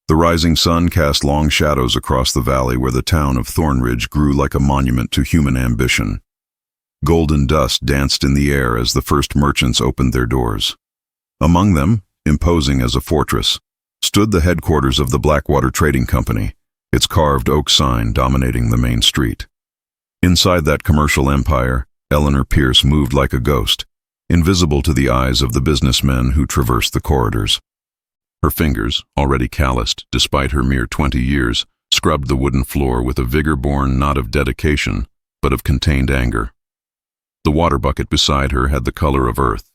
The rising sun cast long shadows across the valley where the town of Thornridge grew like a monument to human ambition. Golden dust danced in the air as the first merchants opened their doors. Among them, imposing as a fortress, stood the headquarters of the Blackwater Trading Company, its carved oak sign dominating the main street. Inside that commercial empire, Eleanor Pierce moved like a ghost, invisible to the eyes of the businessmen who traversed the corridors. Her fingers, already calloused despite her mere 20 years, scrubbed the wooden floor with a vigor born not of dedication, but of contained anger. The water bucket beside her had the color of earth,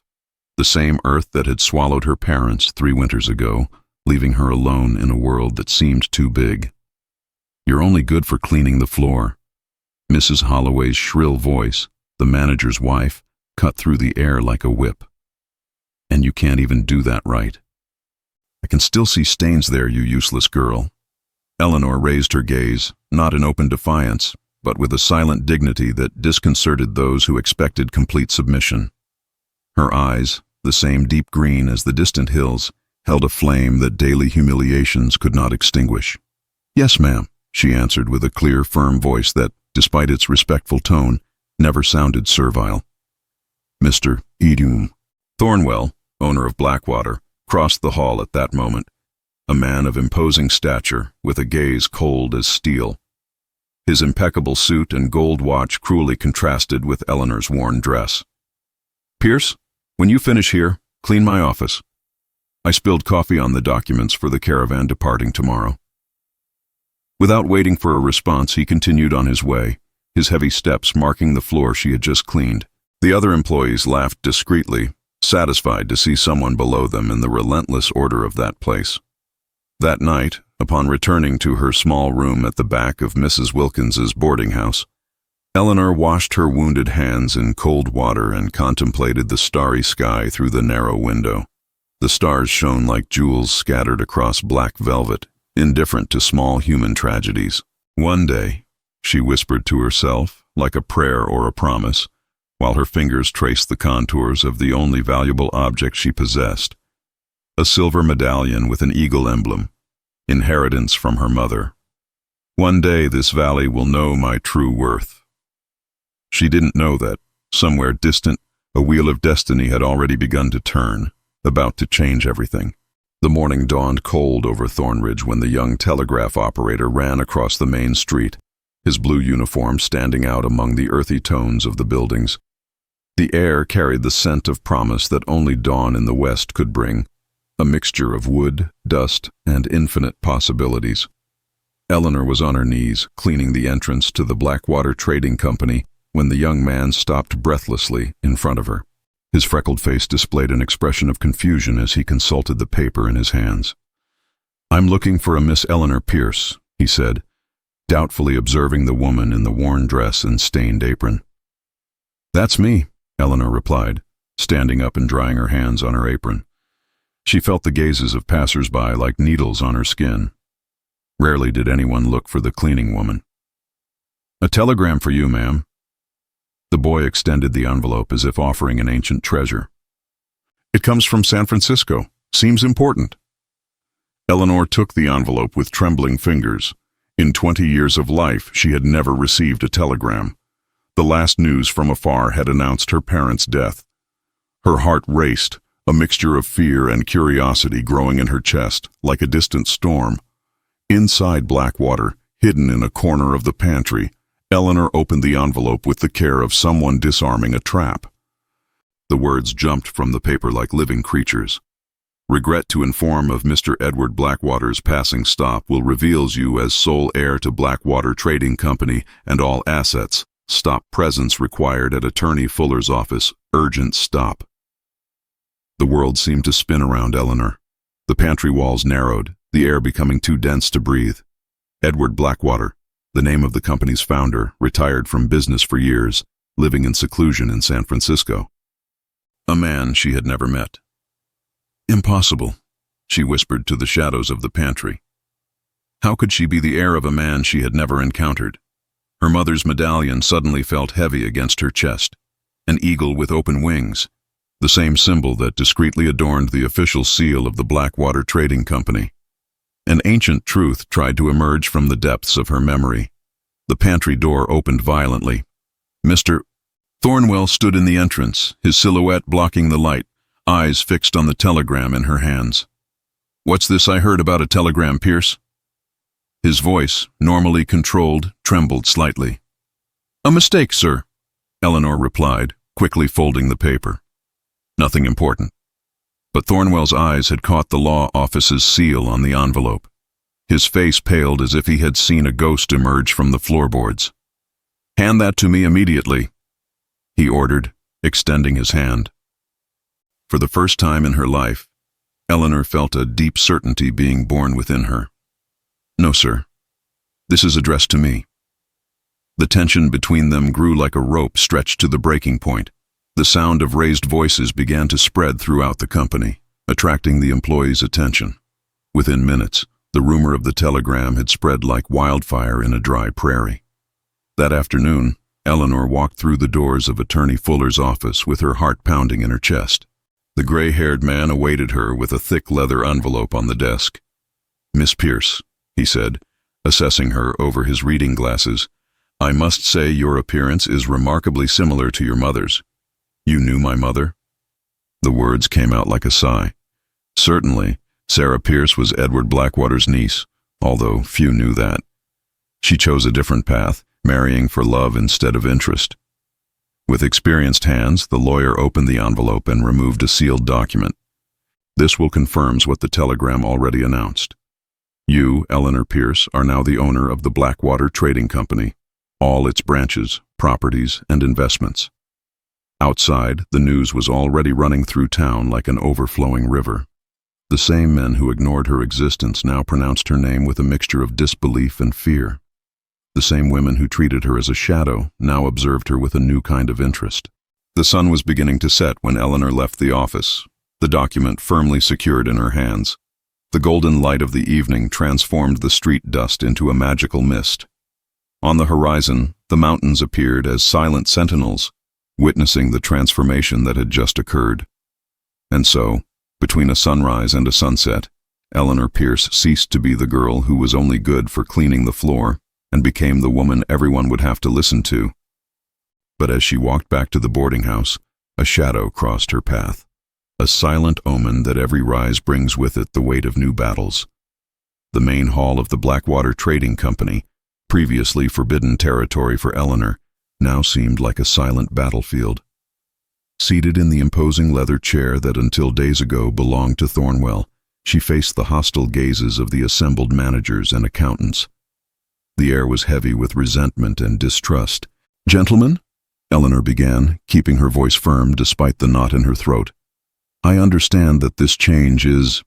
the same earth that had swallowed her parents 3 winters ago, leaving her alone in a world that seemed too big. "You're only good for cleaning the floor." Mrs. Holloway's shrill voice, the manager's wife, cut through the air like a whip. "And you can't even do that right. I can still see stains there, you useless girl." Eleanor raised her gaze, not in open defiance, but with a silent dignity that disconcerted those who expected complete submission. Her eyes, the same deep green as the distant hills, held a flame that daily humiliations could not extinguish. "Yes, ma'am," she answered with a clear, firm voice that, despite its respectful tone, never sounded servile. Mr. Edum Thornwell, owner of Blackwater, crossed the hall at that moment, a man of imposing stature with a gaze cold as steel. His impeccable suit and gold watch cruelly contrasted with Eleanor's worn dress. "Pierce, when you finish here, clean my office. I spilled coffee on the documents for the caravan departing tomorrow." Without waiting for a response, he continued on his way, his heavy steps marking the floor she had just cleaned. The other employees laughed discreetly, satisfied to see someone below them in the relentless order of that place. That night, upon returning to her small room at the back of Mrs. Wilkins's boarding house, Eleanor washed her wounded hands in cold water and contemplated the starry sky through the narrow window. The stars shone like jewels scattered across black velvet, indifferent to small human tragedies. "One day," she whispered to herself, like a prayer or a promise, while her fingers traced the contours of the only valuable object she possessed, a silver medallion with an eagle emblem, inheritance from her mother. "One day this valley will know my true worth." She didn't know that, somewhere distant, a wheel of destiny had already begun to turn, about to change everything. The morning dawned cold over Thornridge when the young telegraph operator ran across the main street, his blue uniform standing out among the earthy tones of the buildings. The air carried the scent of promise that only dawn in the west could bring, a mixture of wood, dust, and infinite possibilities. Eleanor was on her knees, cleaning the entrance to the Blackwater Trading Company, when the young man stopped breathlessly in front of her. His freckled face displayed an expression of confusion as he consulted the paper in his hands. "I'm looking for a Miss Eleanor Pierce," he said, doubtfully observing the woman in the worn dress and stained apron. "That's me," Eleanor replied, standing up and drying her hands on her apron. She felt the gazes of passers-by like needles on her skin. Rarely did anyone look for the cleaning woman. "A telegram for you, ma'am." The boy extended the envelope as if offering an ancient treasure. "It comes from San Francisco. Seems important." Eleanor took the envelope with trembling fingers. In 20 years of life, she had never received a telegram. The last news from afar had announced her parents' death. Her heart raced, a mixture of fear and curiosity growing in her chest, like a distant storm. Inside Blackwater, hidden in a corner of the pantry, Eleanor opened the envelope with the care of someone disarming a trap. The words jumped from the paper like living creatures. "Regret to inform of Mr. Edward Blackwater's passing stop will reveals you as sole heir to Blackwater Trading Company and all assets. Stop presence required at Attorney Fuller's office. Urgent stop." The world seemed to spin around Eleanor. The pantry walls narrowed, the air becoming too dense to breathe. Edward Blackwater, the name of the company's founder, retired from business for years, living in seclusion in San Francisco. A man she had never met. "Impossible," she whispered to the shadows of the pantry. How could she be the heir of a man she had never encountered? Her mother's medallion suddenly felt heavy against her chest, an eagle with open wings, the same symbol that discreetly adorned the official seal of the Blackwater Trading Company. An ancient truth tried to emerge from the depths of her memory. The pantry door opened violently. Mr. Thornwell stood in the entrance, his silhouette blocking the light, eyes fixed on the telegram in her hands. "What's this I heard about a telegram, Pierce?" His voice, normally controlled, trembled slightly. "A mistake, sir," Eleanor replied, quickly folding the paper. "Nothing important." But Thornwell's eyes had caught the law office's seal on the envelope. His face paled as if he had seen a ghost emerge from the floorboards. "Hand that to me immediately," he ordered, extending his hand. For the first time in her life, Eleanor felt a deep certainty being born within her. "No, sir. This is addressed to me." The tension between them grew like a rope stretched to the breaking point. The sound of raised voices began to spread throughout the company, attracting the employees' attention. Within minutes, the rumor of the telegram had spread like wildfire in a dry prairie. That afternoon, Eleanor walked through the doors of Attorney Fuller's office with her heart pounding in her chest. The gray-haired man awaited her with a thick leather envelope on the desk. "Miss Pierce," he said, assessing her over his reading glasses, "I must say your appearance is remarkably similar to your mother's. You knew my mother?" The words came out like a sigh. Certainly, Sarah Pierce was Edward Blackwater's niece, although few knew that. She chose a different path, marrying for love instead of interest. With experienced hands, the lawyer opened the envelope and removed a sealed document. "This will confirm what the telegram already announced. You, Eleanor Pierce, are now the owner of the Blackwater Trading Company, all its branches, properties, and investments." Outside, the news was already running through town like an overflowing river. The same men who ignored her existence now pronounced her name with a mixture of disbelief and fear. The same women who treated her as a shadow now observed her with a new kind of interest. The sun was beginning to set when Eleanor left the office, the document firmly secured in her hands. The golden light of the evening transformed the street dust into a magical mist. On the horizon, the mountains appeared as silent sentinels, witnessing the transformation that had just occurred. And so, between a sunrise and a sunset, Eleanor Pierce ceased to be the girl who was only good for cleaning the floor and became the woman everyone would have to listen to. But as she walked back to the boarding house, a shadow crossed her path, a silent omen that every rise brings with it the weight of new battles. The main hall of the Blackwater Trading Company, previously forbidden territory for Eleanor, now seemed like a silent battlefield. Seated in the imposing leather chair that until days ago belonged to Thornwell, she faced the hostile gazes of the assembled managers and accountants. The air was heavy with resentment and distrust. "Gentlemen," Eleanor began, keeping her voice firm despite the knot in her throat, "I understand that this change is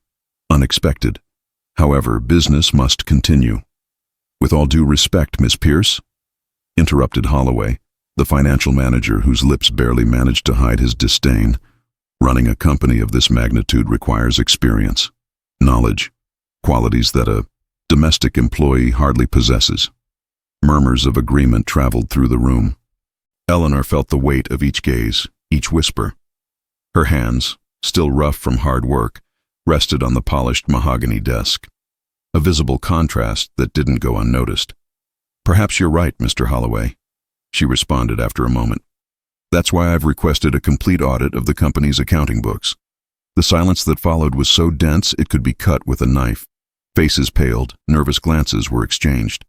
unexpected. However, business must continue." "With all due respect, Miss Pierce," interrupted Holloway, the financial manager whose lips barely managed to hide his disdain, "running a company of this magnitude requires experience, knowledge, qualities that a domestic employee hardly possesses." Murmurs of agreement traveled through the room. Eleanor felt the weight of each gaze, each whisper. Her hands, still rough from hard work, rested on the polished mahogany desk, a visible contrast that didn't go unnoticed. "Perhaps you're right, Mr. Holloway," she responded after a moment. "That's why I've requested a complete audit of the company's accounting books." The silence that followed was so dense it could be cut with a knife. Faces paled, nervous glances were exchanged.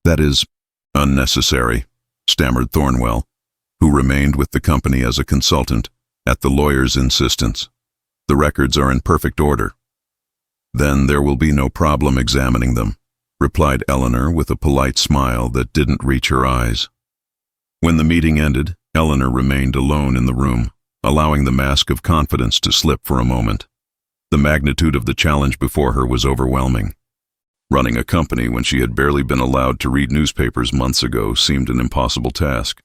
"That is unnecessary," stammered Thornwell, who remained with the company as a consultant, at the lawyer's insistence. "The records are in perfect order." "Then there will be no problem examining them," replied Eleanor with a polite smile that didn't reach her eyes. When the meeting ended, Eleanor remained alone in the room, allowing the mask of confidence to slip for a moment. The magnitude of the challenge before her was overwhelming. Running a company when she had barely been allowed to read newspapers months ago seemed an impossible task.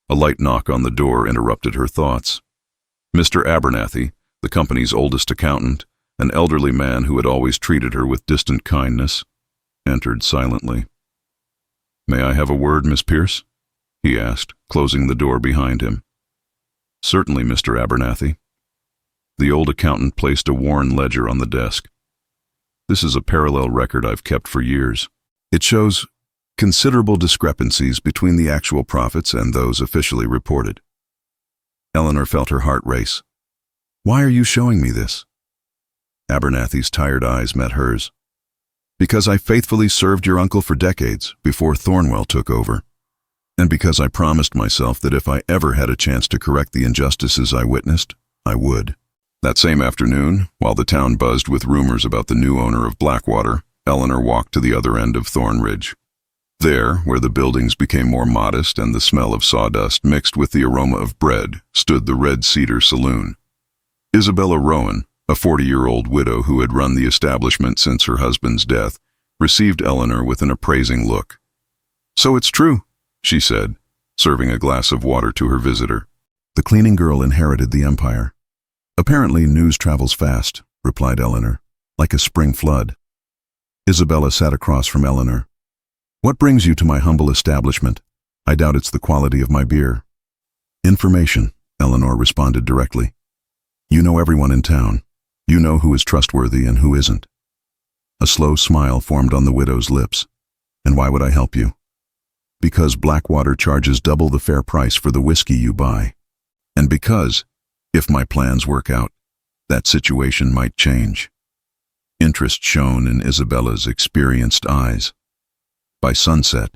A light knock on the door interrupted her thoughts. Mr. Abernathy, the company's oldest accountant, an elderly man who had always treated her with distant kindness, entered silently. "May I have a word, Miss Pierce?" he asked, closing the door behind him. "Certainly, Mr. Abernathy." The old accountant placed a worn ledger on the desk. This is a parallel record I've kept for years. It shows considerable discrepancies between the actual profits and those officially reported. Eleanor felt her heart race. Why are you showing me this? Abernathy's tired eyes met hers. Because I faithfully served your uncle for decades before Thornwell took over. And because I promised myself that if I ever had a chance to correct the injustices I witnessed, I would. That same afternoon, while the town buzzed with rumors about the new owner of Blackwater, Eleanor walked to the other end of Thornridge. There, where the buildings became more modest and the smell of sawdust mixed with the aroma of bread, stood the Red Cedar Saloon. Isabella Rowan, a 40-year-old widow who had run the establishment since her husband's death, received Eleanor with an appraising look. "So it's true," she said, serving a glass of water to her visitor. "The cleaning girl inherited the empire." "Apparently news travels fast," replied Eleanor, "like a spring flood." Isabella sat across from Eleanor. "What brings you to my humble establishment? I doubt it's the quality of my beer." "Information," Eleanor responded directly. "You know everyone in town. You know who is trustworthy and who isn't." A slow smile formed on the widow's lips. "And why would I help you?" "Because Blackwater charges double the fair price for the whiskey you buy. And because, if my plans work out, that situation might change." Interest shone in Isabella's experienced eyes. By sunset,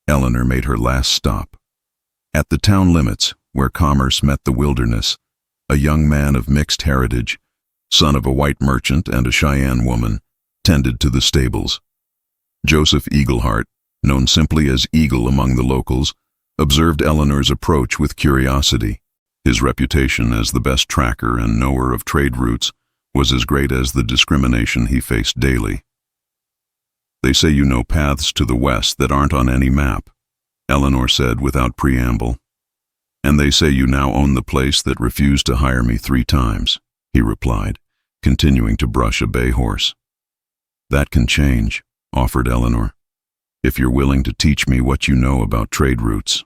Eleanor made her last stop. At the town limits, where commerce met the wilderness, a young man of mixed heritage, son of a white merchant and a Cheyenne woman, tended to the stables. Joseph Eagleheart, known simply as Eagle among the locals, observed Eleanor's approach with curiosity. His reputation as the best tracker and knower of trade routes was as great as the discrimination he faced daily. "They say you know paths to the west that aren't on any map," Eleanor said without preamble. "And they say you now own the place that refused to hire me 3 times, he replied, continuing to brush a bay horse. "That can change," offered Eleanor, "if you're willing to teach me what you know about trade routes."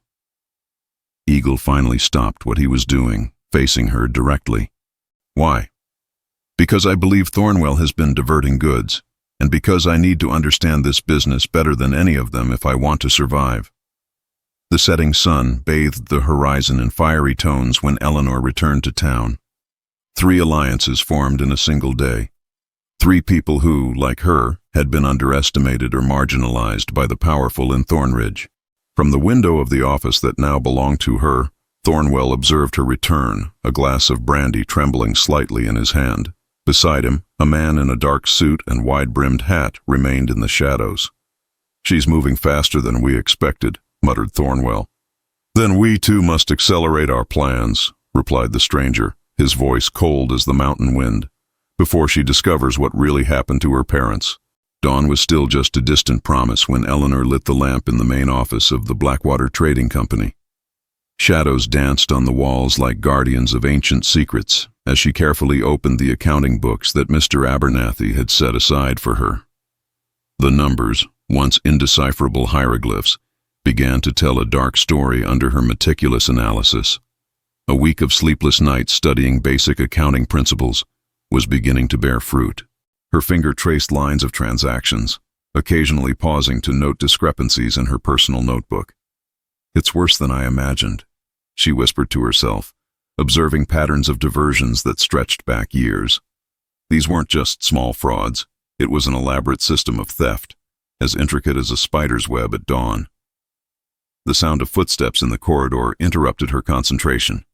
Eagle finally stopped what he was doing, facing her directly. "Why?" "Because I believe Thornwell has been diverting goods, and because I need to understand this business better than any of them if I want to survive." The setting sun bathed the horizon in fiery tones when Eleanor returned to town. 3 alliances formed in a single day. 3 people who, like her, had been underestimated or marginalized by the powerful in Thornridge. From the window of the office that now belonged to her, Thornwell observed her return, a glass of brandy trembling slightly in his hand. Beside him, a man in a dark suit and wide-brimmed hat remained in the shadows. "She's moving faster than we expected," muttered Thornwell. "Then we too must accelerate our plans," replied the stranger, his voice cold as the mountain wind, "before she discovers what really happened to her parents." Dawn was still just a distant promise when Eleanor lit the lamp in the main office of the Blackwater Trading Company. Shadows danced on the walls like guardians of ancient secrets as she carefully opened the accounting books that Mr. Abernathy had set aside for her. The numbers, once indecipherable hieroglyphs, began to tell a dark story under her meticulous analysis. A week of sleepless nights studying basic accounting principles was beginning to bear fruit. Her finger traced lines of transactions, occasionally pausing to note discrepancies in her personal notebook. "It's worse than I imagined," she whispered to herself, observing patterns of diversions that stretched back years. These weren't just small frauds. It was an elaborate system of theft, as intricate as a spider's web at dawn. The sound of footsteps in the corridor interrupted her concentration.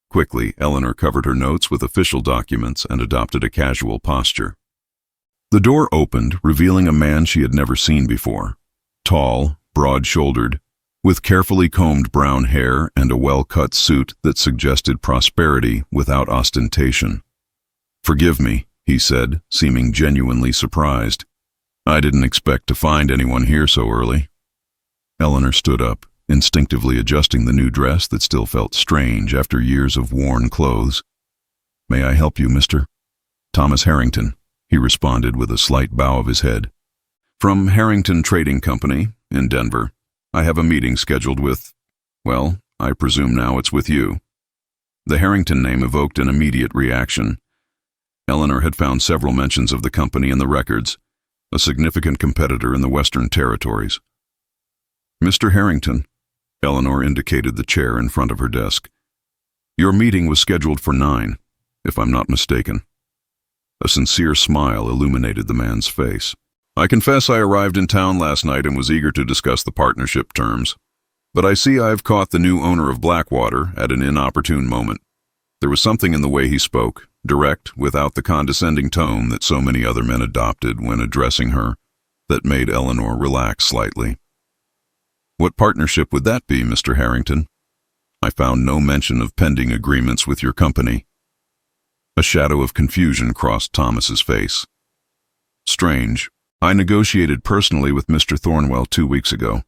Quickly, Eleanor covered her notes with official documents and adopted a casual posture. The door opened, revealing a man she had never seen before. Tall, broad-shouldered, with carefully combed brown hair and a well-cut suit that suggested prosperity without ostentation. "Forgive me," he said, seeming genuinely surprised. "I didn't expect to find anyone here so early." Eleanor stood up, instinctively adjusting the new dress that still felt strange after years of worn clothes. "May I help you, Mr. Thomas Harrington?" he responded with a slight bow of his head. "From Harrington Trading Company, in Denver. I have a meeting scheduled with, well, I presume now it's with you." The Harrington name evoked an immediate reaction. Eleanor had found several mentions of the company in the records, a significant competitor in the Western Territories. "Mr. Harrington," Eleanor indicated the chair in front of her desk. "Your meeting was scheduled for 9, if I'm not mistaken." A sincere smile illuminated the man's face. "I confess I arrived in town last night and was eager to discuss the partnership terms. But I see I've caught the new owner of Blackwater at an inopportune moment." There was something in the way he spoke, direct, without the condescending tone that so many other men adopted when addressing her, that made Eleanor relax slightly. "What partnership would that be, Mr. Harrington? I found no mention of pending agreements with your company." A shadow of confusion crossed Thomas's face. "Strange. I negotiated personally with Mr. Thornwell 2 weeks ago.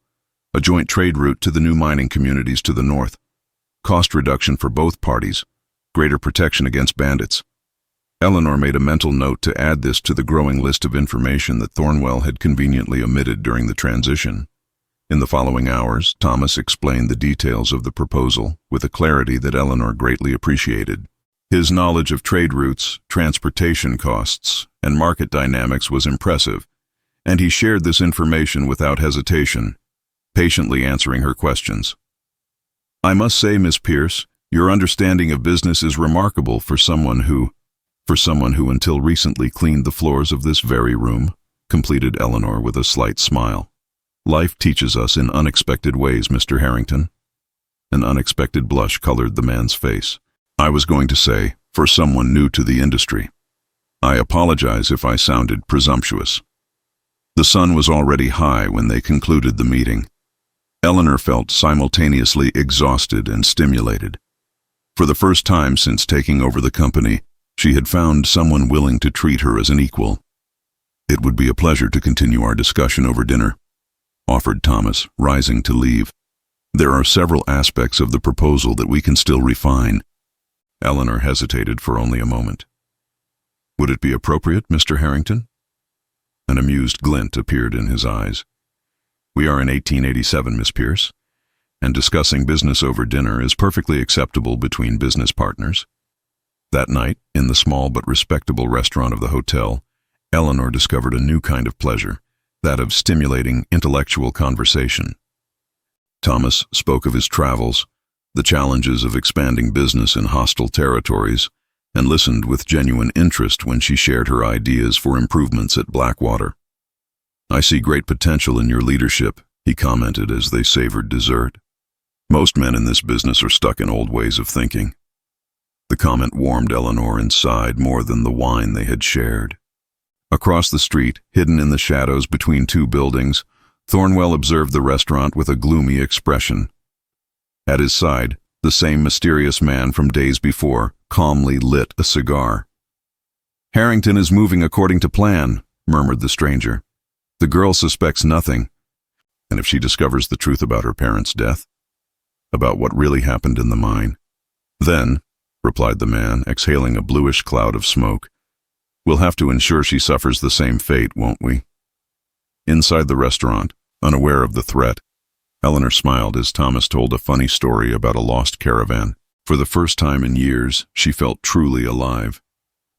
A joint trade route to the new mining communities to the north. Cost reduction for both parties. Greater protection against bandits." Eleanor made a mental note to add this to the growing list of information that Thornwell had conveniently omitted during the transition. In the following hours, Thomas explained the details of the proposal with a clarity that Eleanor greatly appreciated. His knowledge of trade routes, transportation costs, and market dynamics was impressive, and he shared this information without hesitation, patiently answering her questions. "I must say, Miss Pierce, your understanding of business is remarkable for someone who until recently cleaned the floors of this very room," completed Eleanor with a slight smile. "Life teaches us in unexpected ways, Mr. Harrington." An unexpected blush colored the man's face. "I was going to say, for someone new to the industry. I apologize if I sounded presumptuous." The sun was already high when they concluded the meeting. Eleanor felt simultaneously exhausted and stimulated. For the first time since taking over the company, she had found someone willing to treat her as an equal. "It would be a pleasure to continue our discussion over dinner," offered Thomas, rising to leave. "There are several aspects of the proposal that we can still refine." Eleanor hesitated for only a moment. "Would it be appropriate, Mr. Harrington?" An amused glint appeared in his eyes. "We are in 1887, Miss Pierce, and discussing business over dinner is perfectly acceptable between business partners." That night, in the small but respectable restaurant of the hotel, Eleanor discovered a new kind of pleasure, that of stimulating intellectual conversation. Thomas spoke of his travels, the challenges of expanding business in hostile territories, and listened with genuine interest when she shared her ideas for improvements at Blackwater. "I see great potential in your leadership," he commented as they savored dessert. "Most men in this business are stuck in old ways of thinking." The comment warmed Eleanor inside more than the wine they had shared. Across the street, hidden in the shadows between two buildings, Thornwell observed the restaurant with a gloomy expression. At his side, the same mysterious man from days before calmly lit a cigar. "Harrington is moving according to plan," murmured the stranger. "The girl suspects nothing. And if she discovers the truth about her parents' death? About what really happened in the mine? Then," replied the man, exhaling a bluish cloud of smoke, "we'll have to ensure she suffers the same fate, won't we?" Inside the restaurant, unaware of the threat, Eleanor smiled as Thomas told a funny story about a lost caravan. For the first time in years, she felt truly alive,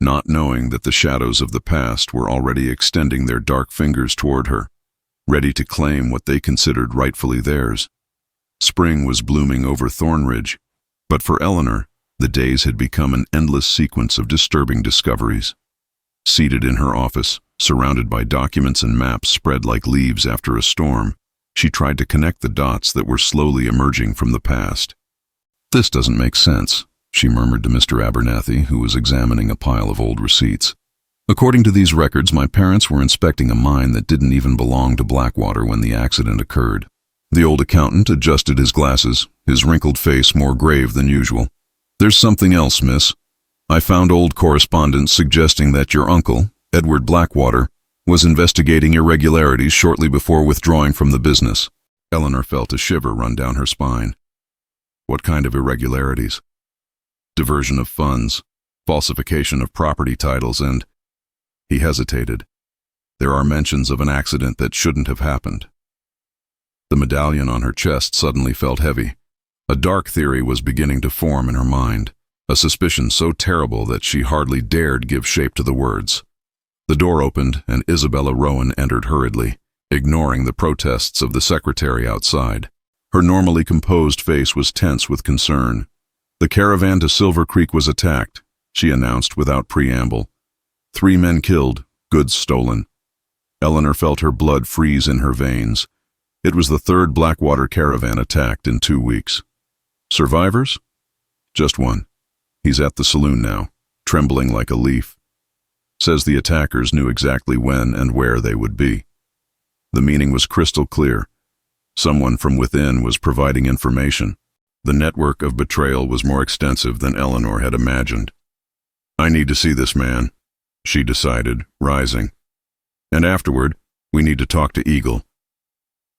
not knowing that the shadows of the past were already extending their dark fingers toward her, ready to claim what they considered rightfully theirs. Spring was blooming over Thornridge, but for Eleanor, the days had become an endless sequence of disturbing discoveries. Seated in her office, surrounded by documents and maps spread like leaves after a storm, she tried to connect the dots that were slowly emerging from the past. "This doesn't make sense," she murmured to Mr. Abernathy, who was examining a pile of old receipts. "According to these records, my parents were inspecting a mine that didn't even belong to Blackwater when the accident occurred." The old accountant adjusted his glasses, his wrinkled face more grave than usual. "There's something else, miss. I found old correspondence suggesting that your uncle, Edward Blackwater, was investigating irregularities shortly before withdrawing from the business." Eleanor felt a shiver run down her spine. "What kind of irregularities?" "Diversion of funds, falsification of property titles, and—" He hesitated. "There are mentions of an accident that shouldn't have happened." The medallion on her chest suddenly felt heavy. A dark theory was beginning to form in her mind, a suspicion so terrible that she hardly dared give shape to the words. The door opened and Isabella Rowan entered hurriedly, ignoring the protests of the secretary outside. Her normally composed face was tense with concern. "The caravan to Silver Creek was attacked," she announced without preamble. "3 men killed, goods stolen." Eleanor felt her blood freeze in her veins. It was the 3rd Blackwater caravan attacked in 2 weeks. Survivors? Just one. He's at the saloon now, trembling like a leaf. Says the attackers knew exactly when and where they would be. The meaning was crystal clear. Someone from within was providing information. The network of betrayal was more extensive than Eleanor had imagined. "I need to see this man," she decided, rising. "And afterward, we need to talk to Eagle.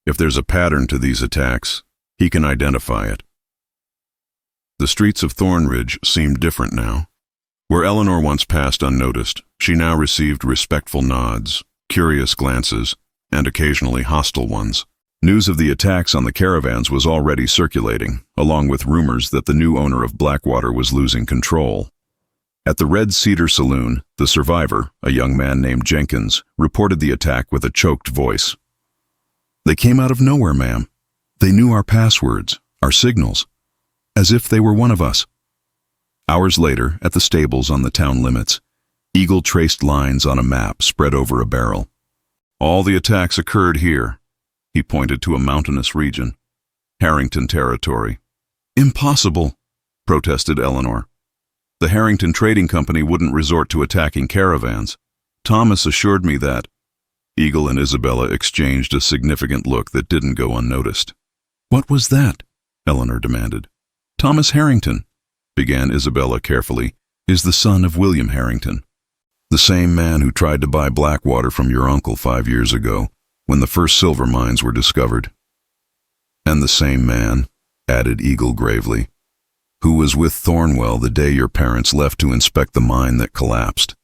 If there's a pattern to these attacks, he can identify it." The streets of Thornridge seemed different now. Where Eleanor once passed unnoticed, she now received respectful nods, curious glances, and occasionally hostile ones. News of the attacks on the caravans was already circulating, along with rumors that the new owner of Blackwater was losing control. At the Red Cedar Saloon, the survivor, a young man named Jenkins, reported the attack with a choked voice. "They came out of nowhere, ma'am. They knew our passwords, our signals, as if they were one of us." Hours later, at the stables on the town limits, Eagle traced lines on a map spread over a barrel. "All the attacks occurred here." He pointed to a mountainous region. "Harrington territory." "Impossible," protested Eleanor. "The Harrington Trading Company wouldn't resort to attacking caravans. Thomas assured me that." Eagle and Isabella exchanged a significant look that didn't go unnoticed. "What was that?" Eleanor demanded. "Thomas Harrington," began Isabella carefully, "is the son of William Harrington, the same man who tried to buy Blackwater from your uncle 5 years ago, when the first silver mines were discovered." "And the same man," added Eagle gravely, "who was with Thornwell the day your parents left to inspect the mine that collapsed."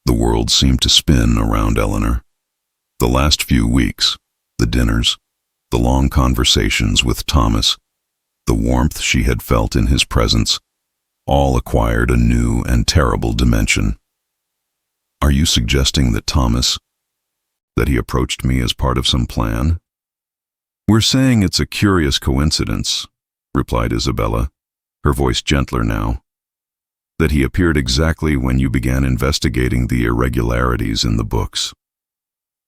The world seemed to spin around Eleanor. The last few weeks, the dinners, the long conversations with Thomas, the warmth she had felt in his presence, all acquired a new and terrible dimension. "Are you suggesting that that he approached me as part of some plan?" "We're saying it's a curious coincidence," replied Isabella, her voice gentler now, "that he appeared exactly when you began investigating the irregularities in the books."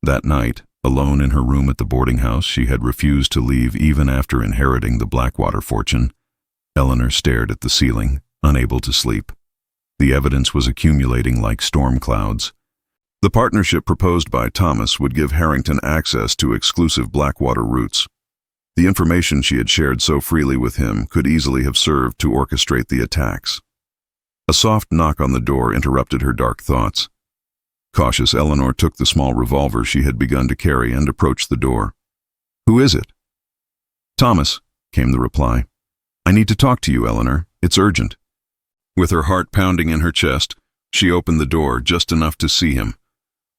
That night, alone in her room at the boarding house she had refused to leave even after inheriting the Blackwater fortune, Eleanor stared at the ceiling, unable to sleep. The evidence was accumulating like storm clouds. The partnership proposed by Thomas would give Harrington access to exclusive Blackwater routes. The information she had shared so freely with him could easily have served to orchestrate the attacks. A soft knock on the door interrupted her dark thoughts. Cautious, Eleanor took the small revolver she had begun to carry and approached the door. "Who is it?" "Thomas," came the reply. "I need to talk to you, Eleanor. It's urgent." With her heart pounding in her chest, she opened the door just enough to see him.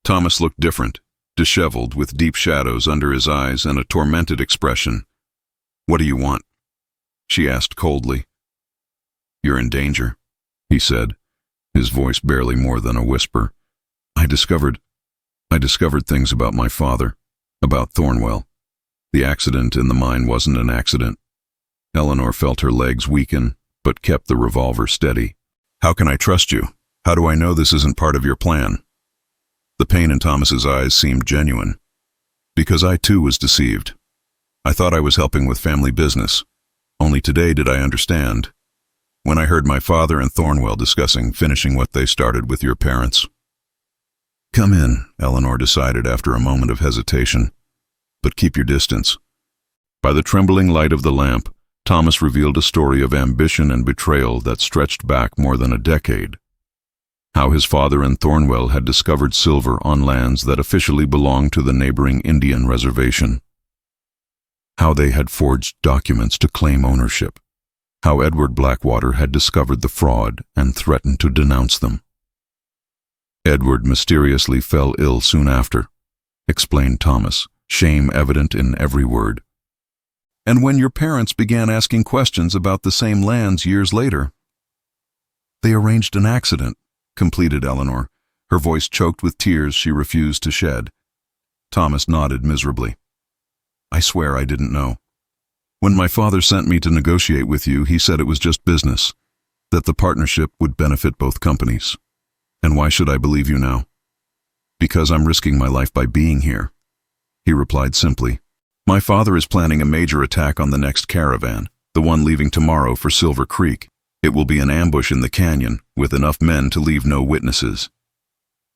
Thomas looked different, disheveled, with deep shadows under his eyes and a tormented expression. "What do you want?" she asked coldly. "You're in danger," he said, his voice barely more than a whisper. I discovered things about my father, about Thornwell. The accident in the mine wasn't an accident." Eleanor felt her legs weaken, but kept the revolver steady. "How can I trust you? How do I know this isn't part of your plan?" The pain in Thomas's eyes seemed genuine. "Because I too was deceived. I thought I was helping with family business. Only today did I understand, when I heard my father and Thornwell discussing finishing what they started with your parents." "Come in," Eleanor decided after a moment of hesitation. "But keep your distance." By the trembling light of the lamp, Thomas revealed a story of ambition and betrayal that stretched back more than a decade. How his father and Thornwell had discovered silver on lands that officially belonged to the neighboring Indian reservation. How they had forged documents to claim ownership. How Edward Blackwater had discovered the fraud and threatened to denounce them. "Edward mysteriously fell ill soon after," explained Thomas, shame evident in every word. "And when your parents began asking questions about the same lands years later, They arranged an accident, completed Eleanor, her voice choked with tears she refused to shed. Thomas nodded miserably. I swear I didn't know. When my father sent me to negotiate with you, he said it was just business, that the partnership would benefit both companies. And why should I believe you now? Because I'm risking my life by being here, he replied simply. My father is planning a major attack on the next caravan, the one leaving tomorrow for Silver Creek. It will be an ambush in the canyon, with enough men to leave no witnesses.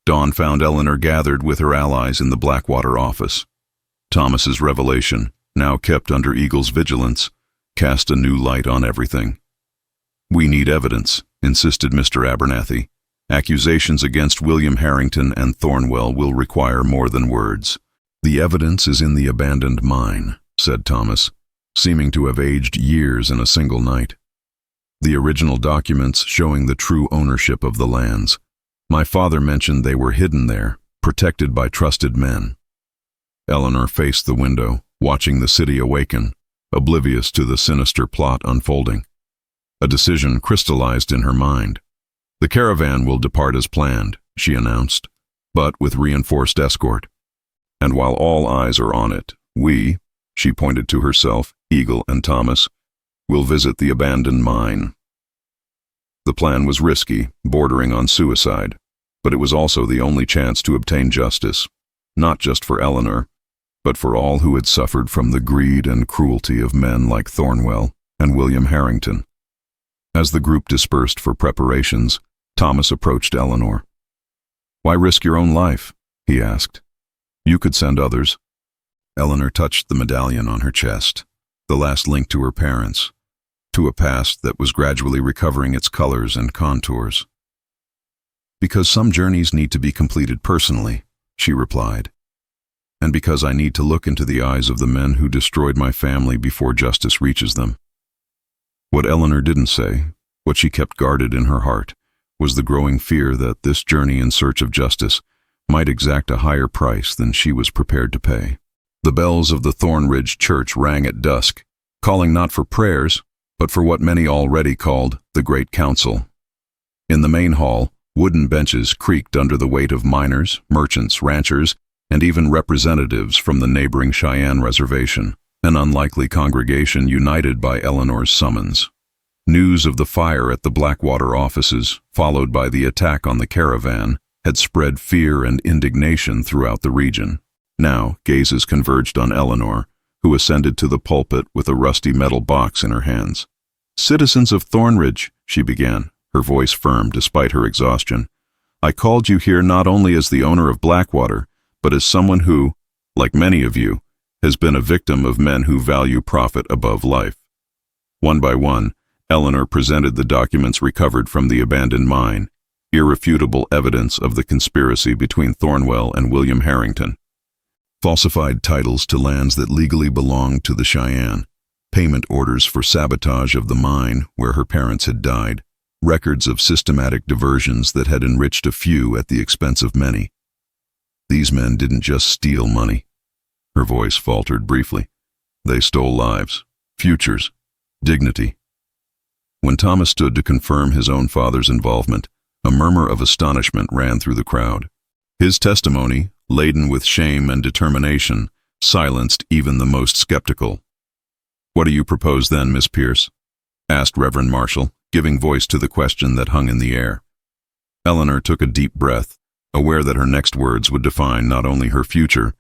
Dawn found Eleanor gathered with her allies in the Blackwater office. Thomas's revelation, now kept under Eagle's vigilance, cast a new light on everything. We need evidence, insisted Mr. Abernathy. Accusations against William Harrington and Thornwell will require more than words. The evidence is in the abandoned mine, said Thomas, seeming to have aged years in a single night. The original documents showing the true ownership of the lands. My father mentioned they were hidden there, protected by trusted men. Eleanor faced the window, watching the city awaken, oblivious to the sinister plot unfolding. A decision crystallized in her mind. The caravan will depart as planned, she announced, but with reinforced escort. And while all eyes are on it, we, she pointed to herself, Eagle and Thomas, will visit the abandoned mine. The plan was risky, bordering on suicide, but it was also the only chance to obtain justice, not just for Eleanor, but for all who had suffered from the greed and cruelty of men like Thornwell and William Harrington. As the group dispersed for preparations, Thomas approached Eleanor. Why risk your own life? He asked. You could send others. Eleanor touched the medallion on her chest, the last link to her parents, to a past that was gradually recovering its colors and contours. Because some journeys need to be completed personally, she replied, and because I need to look into the eyes of the men who destroyed my family before justice reaches them. What Eleanor didn't say, what she kept guarded in her heart, was the growing fear that this journey in search of justice might exact a higher price than she was prepared to pay. The bells of the Thornridge Church rang at dusk, calling not for prayers, but for what many already called the Great Council. In the main hall, wooden benches creaked under the weight of miners, merchants, ranchers, and even representatives from the neighboring Cheyenne Reservation, an unlikely congregation united by Eleanor's summons. News of the fire at the Blackwater offices, followed by the attack on the caravan, had spread fear and indignation throughout the region. Now, gazes converged on Eleanor, who ascended to the pulpit with a rusty metal box in her hands. Citizens of Thornridge, she began, her voice firm despite her exhaustion. I called you here not only as the owner of Blackwater, but as someone who, like many of you, has been a victim of men who value profit above life. One by one, Eleanor presented the documents recovered from the abandoned mine, irrefutable evidence of the conspiracy between Thornwell and William Harrington. Falsified titles to lands that legally belonged to the Cheyenne, payment orders for sabotage of the mine where her parents had died, records of systematic diversions that had enriched a few at the expense of many. These men didn't just steal money. Her voice faltered briefly. They stole lives, futures, dignity. When Thomas stood to confirm his own father's involvement, a murmur of astonishment ran through the crowd. His testimony, laden with shame and determination, silenced even the most skeptical. What do you propose then, Miss Pierce? Asked Reverend Marshall, giving voice to the question that hung in the air. Eleanor took a deep breath, aware that her next words would define not only her future,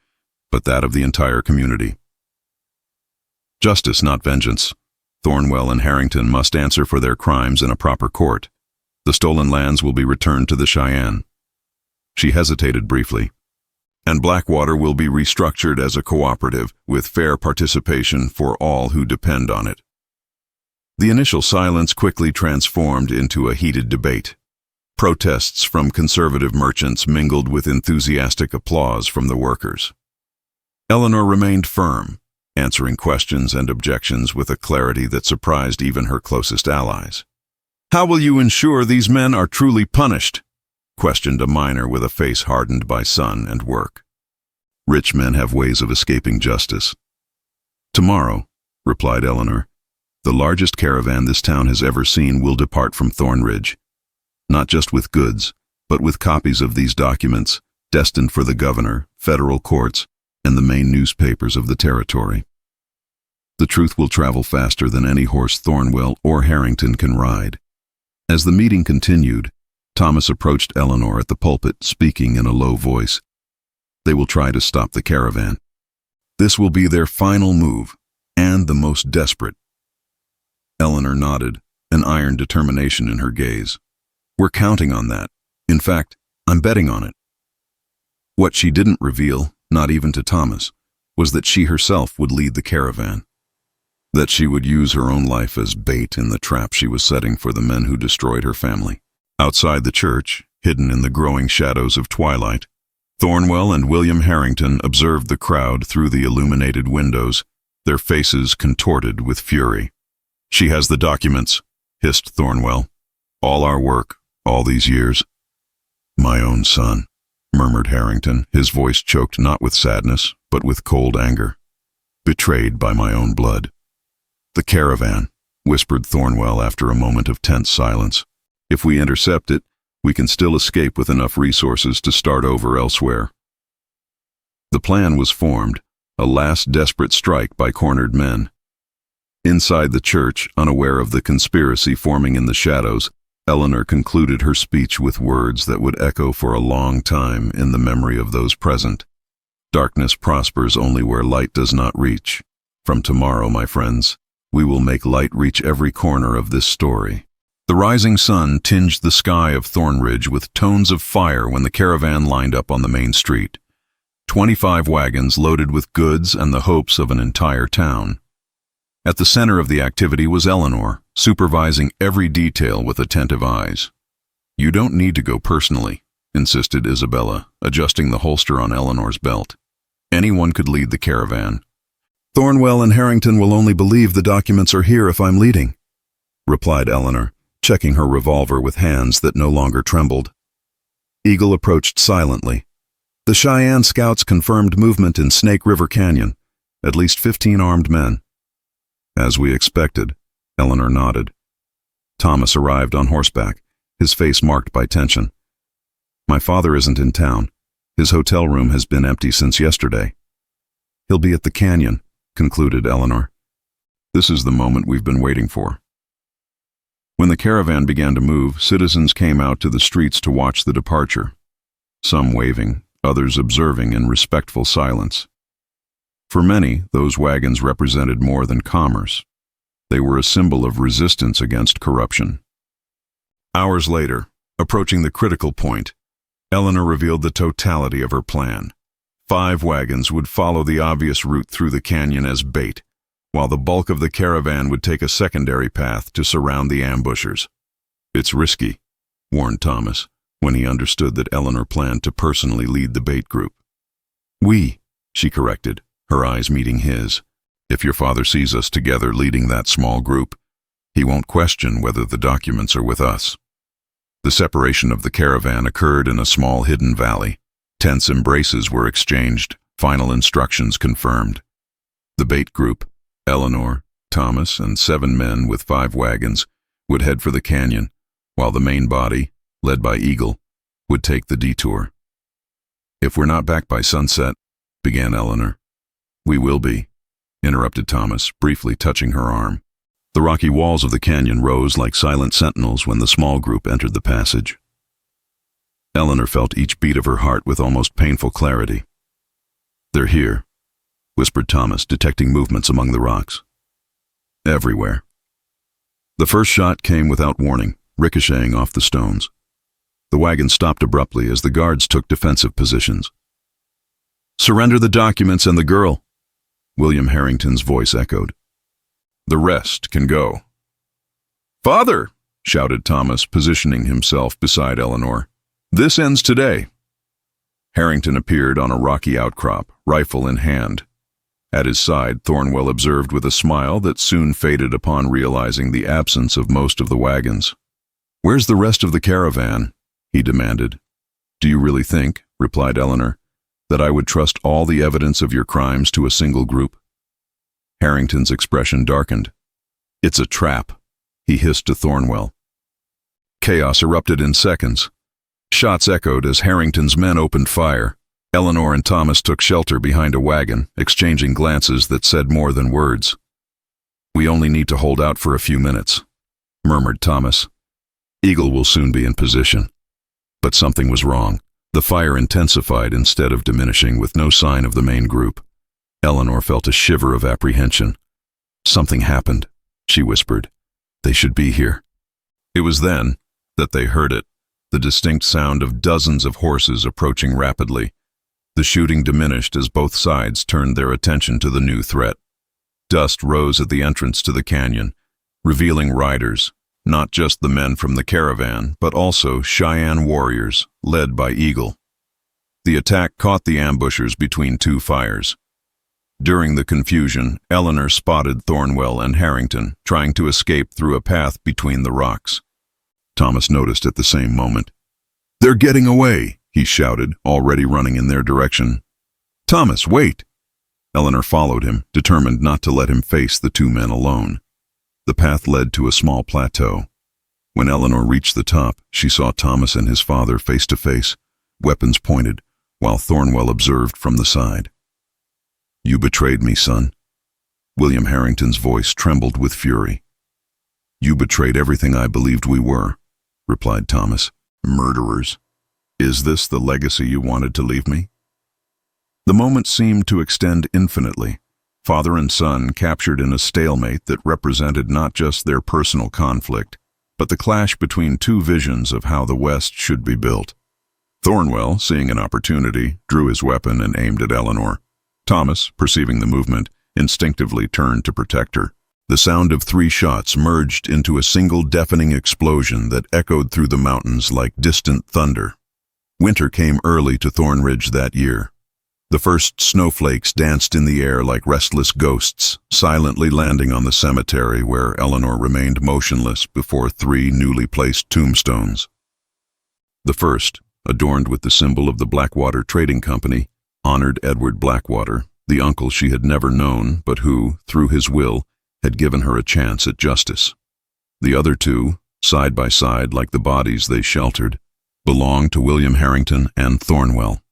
but that of the entire community. Justice, not vengeance. Thornwell and Harrington must answer for their crimes in a proper court. The stolen lands will be returned to the Cheyenne. She hesitated briefly. And Blackwater will be restructured as a cooperative with fair participation for all who depend on it. The initial silence quickly transformed into a heated debate. Protests from conservative merchants mingled with enthusiastic applause from the workers. Eleanor remained firm, answering questions and objections with a clarity that surprised even her closest allies. How will you ensure these men are truly punished? Questioned a miner with a face hardened by sun and work. Rich men have ways of escaping justice. Tomorrow, replied Eleanor, the largest caravan this town has ever seen will depart from Thornridge. not just with goods, but with copies of these documents destined for the governor, federal courts, and the main newspapers of the territory. The truth will travel faster than any horse Thornwell or Harrington can ride. As the meeting continued, Thomas approached Eleanor at the pulpit, speaking in a low voice. They will try to stop the caravan. This will be their final move, and the most desperate. Eleanor nodded, an iron determination in her gaze. We're counting on that. In fact, I'm betting on it. What she didn't reveal, not even to Thomas, was that she herself would lead the caravan. That she would use her own life as bait in the trap she was setting for the men who destroyed her family. Outside the church, hidden in the growing shadows of twilight, Thornwell and William Harrington observed the crowd through the illuminated windows, their faces contorted with fury. She has the documents, hissed Thornwell. All our work, all these years. My own son, murmured Harrington, his voice choked not with sadness, but with cold anger. Betrayed by my own blood. The caravan, whispered Thornwell after a moment of tense silence. If we intercept it, we can still escape with enough resources to start over elsewhere. The plan was formed, a last desperate strike by cornered men. Inside the church, unaware of the conspiracy forming in the shadows, Eleanor concluded her speech with words that would echo for a long time in the memory of those present. Darkness prospers only where light does not reach. From tomorrow, my friends, we will make light reach every corner of this story. The rising sun tinged the sky of Thornridge with tones of fire when the caravan lined up on the main street. 25 wagons loaded with goods and the hopes of an entire town. At the center of the activity was Eleanor, supervising every detail with attentive eyes. You don't need to go personally, insisted Isabella, adjusting the holster on Eleanor's belt. Anyone could lead the caravan. Thornwell and Harrington will only believe the documents are here if I'm leading, replied Eleanor, checking her revolver with hands that no longer trembled. Eagle approached silently. The Cheyenne scouts confirmed movement in Snake River Canyon, at least 15 armed men. As we expected, Eleanor nodded. Thomas arrived on horseback, his face marked by tension. My father isn't in town. His hotel room has been empty since yesterday. He'll be at the canyon, concluded Eleanor. This is the moment we've been waiting for. When the caravan began to move, citizens came out to the streets to watch the departure, some waving, others observing in respectful silence. For many, those wagons represented more than commerce. They were a symbol of resistance against corruption. Hours later, approaching the critical point, Eleanor revealed the totality of her plan. 5 wagons would follow the obvious route through the canyon as bait, while the bulk of the caravan would take a secondary path to surround the ambushers. It's risky, warned Thomas, when he understood that Eleanor planned to personally lead the bait group. We, she corrected, her eyes meeting his. If your father sees us together leading that small group, he won't question whether the documents are with us. The separation of the caravan occurred in a small hidden valley. Tense embraces were exchanged, final instructions confirmed. The bait group, Eleanor, Thomas, and 7 men with 5 wagons, would head for the canyon, while the main body, led by Eagle, would take the detour. If we're not back by sunset, began Eleanor. We will be, interrupted Thomas, briefly touching her arm. The rocky walls of the canyon rose like silent sentinels when the small group entered the passage. Eleanor felt each beat of her heart with almost painful clarity. They're here, whispered Thomas, detecting movements among the rocks. Everywhere. The first shot came without warning, ricocheting off the stones. The wagon stopped abruptly as the guards took defensive positions. Surrender the documents and the girl, William Harrington's voice echoed. The rest can go. Father, shouted Thomas, positioning himself beside Eleanor. This ends today. Harrington appeared on a rocky outcrop, rifle in hand. At his side, Thornwell observed with a smile that soon faded upon realizing the absence of most of the wagons. Where's the rest of the caravan? He demanded. Do you really think, replied Eleanor, that I would trust all the evidence of your crimes to a single group? Harrington's expression darkened. It's a trap, he hissed to Thornwell. Chaos erupted in seconds. Shots echoed as Harrington's men opened fire. Eleanor and Thomas took shelter behind a wagon, exchanging glances that said more than words. "We only need to hold out for a few minutes," murmured Thomas. "Eagle will soon be in position." But something was wrong. The fire intensified instead of diminishing, with no sign of the main group. Eleanor felt a shiver of apprehension. "Something happened," she whispered. "They should be here." It was then that they heard it, the distinct sound of dozens of horses approaching rapidly. The shooting diminished as both sides turned their attention to the new threat. Dust rose at the entrance to the canyon, revealing riders, not just the men from the caravan, but also Cheyenne warriors, led by Eagle. The attack caught the ambushers between two fires. During the confusion, Eleanor spotted Thornwell and Harrington trying to escape through a path between the rocks. Thomas noticed at the same moment. "They're getting away," he shouted, already running in their direction. "Thomas, wait!" Eleanor followed him, determined not to let him face the two men alone. The path led to a small plateau. When Eleanor reached the top, she saw Thomas and his father face to face, weapons pointed, while Thornwell observed from the side. "You betrayed me, son." William Harrington's voice trembled with fury. "You betrayed everything I believed we were," replied Thomas. "Murderers. Is this the legacy you wanted to leave me?" The moment seemed to extend infinitely. Father and son captured in a stalemate that represented not just their personal conflict, but the clash between two visions of how the West should be built. Thornwell, seeing an opportunity, drew his weapon and aimed at Eleanor. Thomas, perceiving the movement, instinctively turned to protect her. The sound of 3 shots merged into a single deafening explosion that echoed through the mountains like distant thunder. Winter came early to Thornridge that year. The first snowflakes danced in the air like restless ghosts, silently landing on the cemetery where Eleanor remained motionless before 3 newly placed tombstones. The first, adorned with the symbol of the Blackwater Trading Company, honored Edward Blackwater, the uncle she had never known, but who, through his will, had given her a chance at justice. The other 2, side by side like the bodies they sheltered, belonged to William Harrington and Thornwell.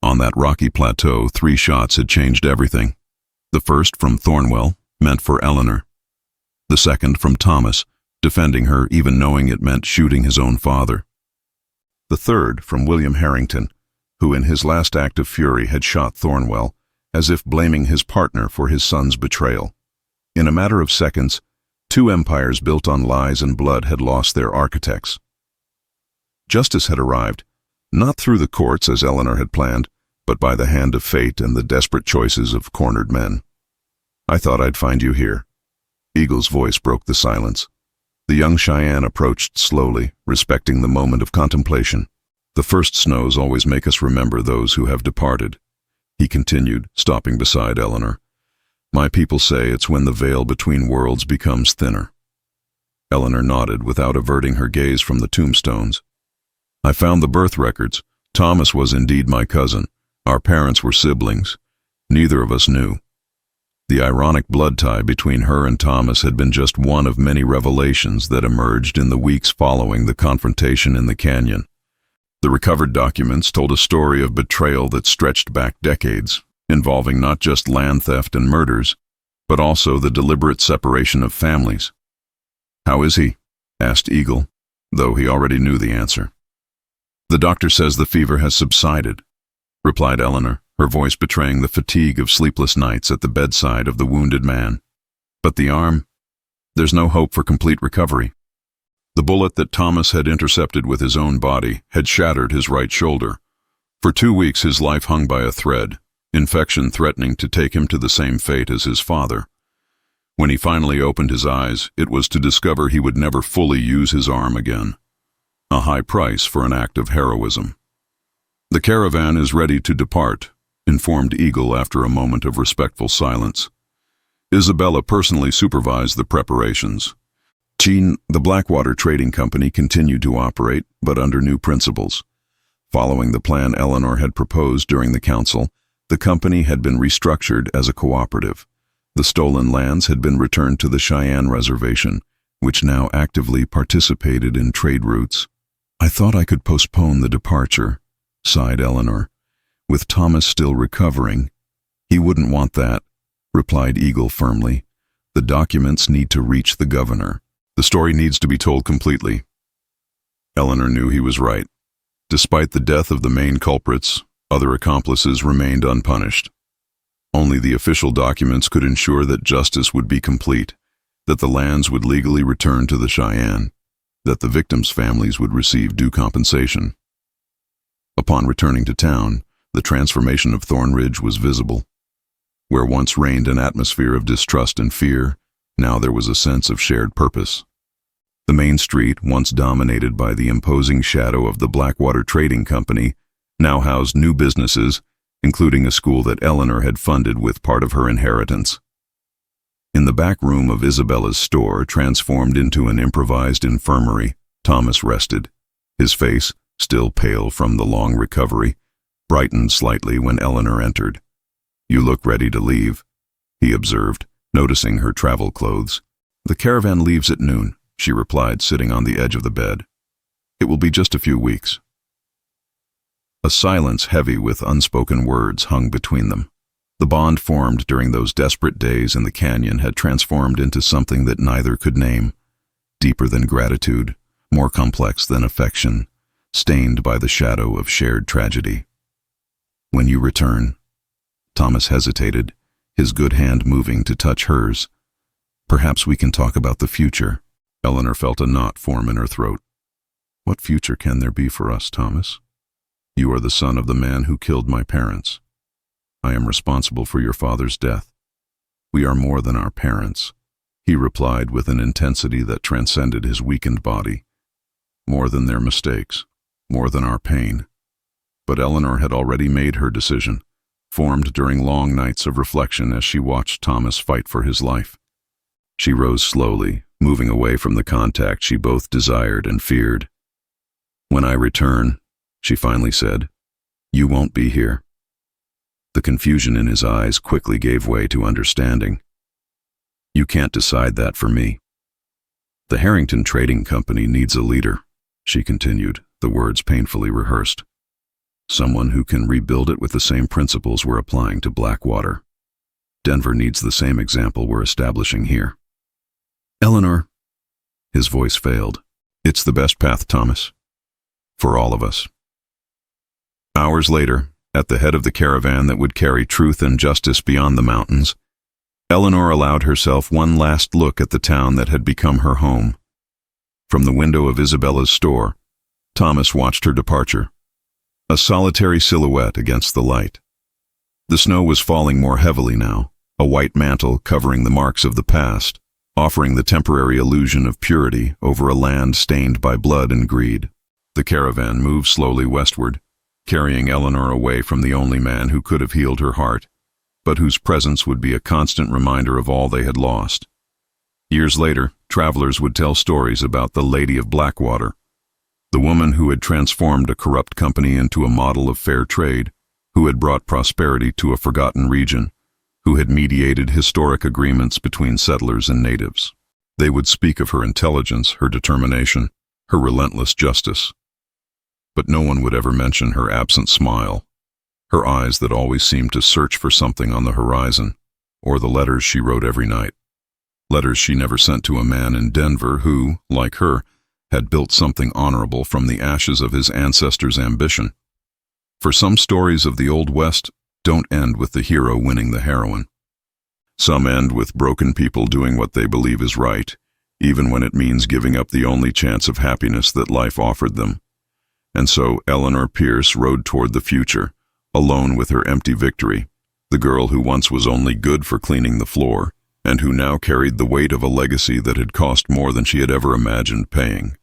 On that rocky plateau, 3 shots had changed everything. The first from Thornwell, meant for Eleanor. The second from Thomas, defending her even knowing it meant shooting his own father. The third from William Harrington, who in his last act of fury had shot Thornwell, as if blaming his partner for his son's betrayal. In a matter of seconds, 2 empires built on lies and blood had lost their architects. Justice had arrived, not through the courts as Eleanor had planned, but by the hand of fate and the desperate choices of cornered men. "I thought I'd find you here." Eagle's voice broke the silence. The young Cheyenne approached slowly, respecting the moment of contemplation. "The first snows always make us remember those who have departed," he continued, stopping beside Eleanor. "My people say it's when the veil between worlds becomes thinner." Eleanor nodded without averting her gaze from the tombstones. "I found the birth records. Thomas was indeed my cousin. Our parents were siblings. Neither of us knew." The ironic blood tie between her and Thomas had been just one of many revelations that emerged in the weeks following the confrontation in the canyon. The recovered documents told a story of betrayal that stretched back decades, involving not just land theft and murders, but also the deliberate separation of families. "How is he?" asked Eagle, though he already knew the answer. "The doctor says the fever has subsided," replied Eleanor, her voice betraying the fatigue of sleepless nights at the bedside of the wounded man. "But the arm, there's no hope for complete recovery." The bullet that Thomas had intercepted with his own body had shattered his right shoulder. For 2 weeks his life hung by a thread, infection threatening to take him to the same fate as his father. When he finally opened his eyes, it was to discover he would never fully use his arm again. A high price for an act of heroism. "The caravan is ready to depart," informed Eagle after a moment of respectful silence. Isabella personally supervised the preparations. The Blackwater Trading Company continued to operate, but under new principles. Following the plan Eleanor had proposed during the council, the company had been restructured as a cooperative. The stolen lands had been returned to the Cheyenne Reservation, which now actively participated in trade routes. "I thought I could postpone the departure," sighed Eleanor. "With Thomas still recovering." "He wouldn't want that," replied Eagle firmly. "The documents need to reach the governor. The story needs to be told completely." Eleanor knew he was right. Despite the death of the main culprits, other accomplices remained unpunished. Only the official documents could ensure that justice would be complete, that the lands would legally return to the Cheyenne, that the victims' families would receive due compensation. Upon returning to town, the transformation of Thornridge was visible. Where once reigned an atmosphere of distrust and fear, now there was a sense of shared purpose. The main street, once dominated by the imposing shadow of the Blackwater Trading Company, now housed new businesses, including a school that Eleanor had funded with part of her inheritance. In the back room of Isabella's store, transformed into an improvised infirmary, Thomas rested. His face, still pale from the long recovery, brightened slightly when Eleanor entered. "You look ready to leave," he observed, noticing her travel clothes. "The caravan leaves at noon," she replied, sitting on the edge of the bed. "It will be just a few weeks." A silence heavy with unspoken words hung between them. The bond formed during those desperate days in the canyon had transformed into something that neither could name, deeper than gratitude, more complex than affection, stained by the shadow of shared tragedy. "When you return," Thomas hesitated, his good hand moving to touch hers. "Perhaps we can talk about the future." Eleanor felt a knot form in her throat. "What future can there be for us, Thomas? You are the son of the man who killed my parents. I am responsible for your father's death. We are more than our parents," he replied with an intensity that transcended his weakened body. "More than their mistakes, more than our pain." But Eleanor had already made her decision, formed during long nights of reflection as she watched Thomas fight for his life. She rose slowly, moving away from the contact she both desired and feared. "When I return," she finally said, "you won't be here." The confusion in his eyes quickly gave way to understanding. "You can't decide that for me. The Harrington Trading Company needs a leader," she continued, the words painfully rehearsed. "Someone who can rebuild it with the same principles we're applying to Blackwater. Denver needs the same example we're establishing here." "Eleanor," his voice failed, "it's the best path, Thomas. For all of us." Hours later, at the head of the caravan that would carry truth and justice beyond the mountains, Eleanor allowed herself one last look at the town that had become her home. From the window of Isabella's store, Thomas watched her departure, a solitary silhouette against the light. The snow was falling more heavily now, a white mantle covering the marks of the past, offering the temporary illusion of purity over a land stained by blood and greed. The caravan moved slowly westward, carrying Eleanor away from the only man who could have healed her heart, but whose presence would be a constant reminder of all they had lost. Years later, travelers would tell stories about the Lady of Blackwater, the woman who had transformed a corrupt company into a model of fair trade, who had brought prosperity to a forgotten region, who had mediated historic agreements between settlers and natives. They would speak of her intelligence, her determination, her relentless justice. But no one would ever mention her absent smile, her eyes that always seemed to search for something on the horizon, or the letters she wrote every night. Letters she never sent to a man in Denver who, like her, had built something honorable from the ashes of his ancestors' ambition. For some stories of the Old West don't end with the hero winning the heroine. Some end with broken people doing what they believe is right, even when it means giving up the only chance of happiness that life offered them. And so Eleanor Pierce rode toward the future, alone with her empty victory, the girl who once was only good for cleaning the floor, and who now carried the weight of a legacy that had cost more than she had ever imagined paying.